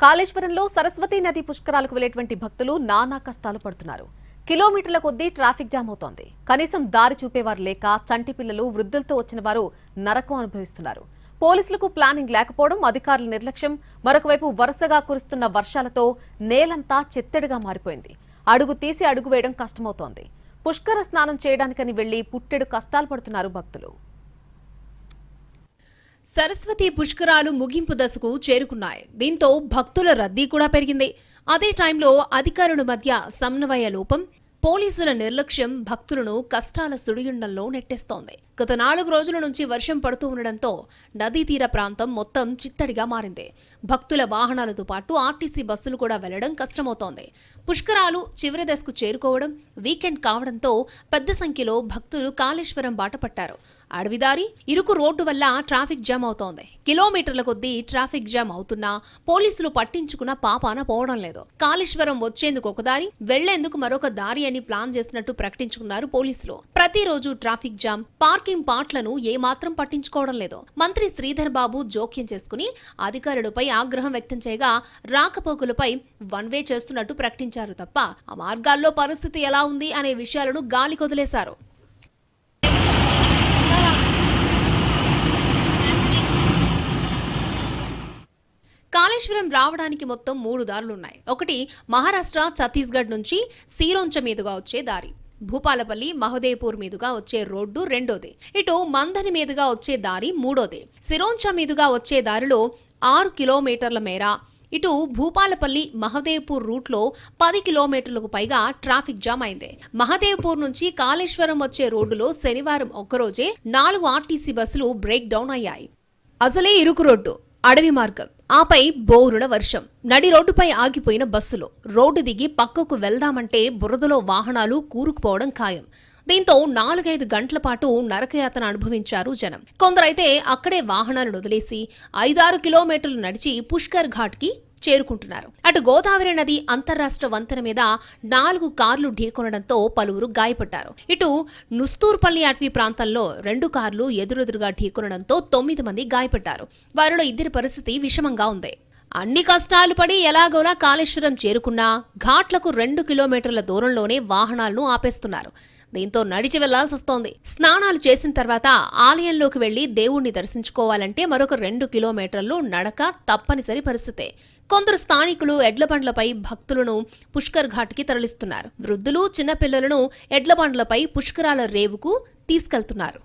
కాళేశ్వరంలో సరస్వతీ నది పుష్కరాలకు వెళ్లేటువంటి భక్తులు నానా కష్టాలు పడుతున్నారు. కిలోమీటర్ల కొద్దీ ట్రాఫిక్ జామ్ అవుతోంది. కనీసం దారి చూపేవారు లేక చంటి పిల్లలు, వృద్ధులతో వచ్చిన వారు నరకం అనుభవిస్తున్నారు. పోలీసులకు ప్లానింగ్ లేకపోవడం, అధికారుల నిర్లక్ష్యం, మరొకవైపు వరుసగా కురుస్తున్న వర్షాలతో నేలంతా చెత్తడిగా మారిపోయింది. అడుగు తీసి అడుగు వేయడం కష్టమవుతోంది. పుష్కర స్నానం చేయడానికని వెళ్లి పుట్టెడు కష్టాలు పడుతున్నారు భక్తులు. సరస్వతి పుష్కరాలు ముగింపు దశకు చేరుకున్నాయి. దీంతో భక్తుల రద్దీ కూడా పెరిగింది. అదే టైంలో అధికారుల మధ్య సమన్వయ లోపం, పోలీసుల నిర్లక్ష్యం భక్తులను కష్టాల సుడిగుండంలో నెట్టేస్తోంది. గత 4 రోజుల నుంచి వర్షం పడుతూ ఉండడంతో నదీ తీర ప్రాంతం మొత్తం చిత్తడిగా మారింది. భక్తుల వాహనాలతో పాటు ఆర్టీసీ బస్సులు కూడా వెళ్లడం కష్టమవుతోంది. పుష్కరాలు చివరి దశకు చేరుకోవడం, వీకెండ్ కావడంతో పెద్ద సంఖ్యలో భక్తులు కాళేశ్వరం బాట పట్టారు. అడవిదారి, ఇరుకు రోడ్డు వల్ల ట్రాఫిక్ జామ్ అవుతోంది. కిలోమీటర్ల కొద్దీ ట్రాఫిక్ జామ్ అవుతున్నా పోలీసులు పట్టించుకున్న పాపాన పోవడం లేదు. కాళేశ్వరం వచ్చేందుకు ఒక దారి, వెళ్లేందుకు మరొక దారి అని ప్లాన్ చేసినట్టు ప్రకటించుకున్నారు పోలీసులు. ప్రతిరోజు ట్రాఫిక్ జామ్, పార్కింగ్ పాట్లను ఏమాత్రం పట్టించుకోవడం లేదు. మంత్రి శ్రీధర్ బాబు జోక్యం చేసుకుని అధికారులపై ఆగ్రహం వ్యక్తం చేయగా రాకపోకలపై వన్ వే చేస్తున్నట్టు ప్రకటించారు తప్ప ఆ మార్గాల్లో పరిస్థితి ఎలా ఉంది అనే విషయాలను గాలి కొదిలేశారు. కాళేశ్వరం రావడానికి మొత్తం 3 దారులున్నాయి. ఒకటి మహారాష్ట్ర, ఛత్తీస్గఢ్ నుంచి సిరోంచ మీదుగా వచ్చే దారి, భూపాలపల్లి, మహదేవ్పూర్ మీదుగా వచ్చే రోడ్డు రెండోది, ఇటు మందని మీదుగా వచ్చే దారి మూడోది. సిరోంచ మీదుగా వచ్చే దారిలో 6 కిలోమీటర్ల మేర, ఇటు భూపాలపల్లి, మహదేవ్పూర్ రూట్లో 10 కిలోమీటర్లకు పైగా ట్రాఫిక్ జామ్ అయింది. మహదేవ్పూర్ నుంచి కాళేశ్వరం వచ్చే రోడ్డులో శనివారం ఒక్కరోజే 4 ఆర్టీసీ బస్సులు బ్రేక్ డౌన్ అయ్యాయి. అసలే ఇరుకు రోడ్డు, అడవి మార్గం, ఆపై బోరున వర్షం, నడి రోడ్డుపై ఆగిపోయిన బస్సులు. రోడ్డు దిగి పక్కకు వెళ్దామంటే బురదలో వాహనాలు కూరుకుపోవడం ఖాయం. దీంతో 4-5 గంటల పాటు నరకయాతన అనుభవించారు జనం. కొందరైతే అక్కడే వాహనాలను వదిలేసి 5-6 కిలోమీటర్లు నడిచి పుష్కర్ ఘాట్ కి చేరుకుంటున్నారు. అటు గోదావరి నది అంతర్రాష్ట్ర వంతెన మీద 4 కార్లు ఢీకొనడంతో పలువురు గాయపడ్డారు. ఇటు నుస్తూర్పల్లి అటవీ ప్రాంతంలో 2 కార్లు ఎదురెదురుగా ఢీకొనడంతో 9 మంది గాయపడ్డారు. వారిలో 2 పరిస్థితి విషమంగా ఉంది. అన్ని కష్టాలు పడి ఎలాగోలా కాళేశ్వరం చేరుకున్నా ఘాట్లకు 2 కిలోమీటర్ల దూరంలోనే వాహనాలను ఆపేస్తున్నారు. దీంతో నడిచి వెళ్లాల్సి వస్తోంది. స్నానాలు చేసిన తర్వాత ఆలయంలోకి వెళ్లి దేవుణ్ణి దర్శించుకోవాలంటే మరొక 2 కిలోమీటర్లు నడక తప్పనిసరి పరిస్థితే. కొందరు స్థానికులు ఎడ్లబండ్లపై భక్తులను పుష్కర్ ఘాట్కి తరలిస్తున్నారు. వృద్ధులు, చిన్నపిల్లలను ఎడ్లబండ్లపై పుష్కరాల రేవుకు తీసుకెళ్తున్నారు.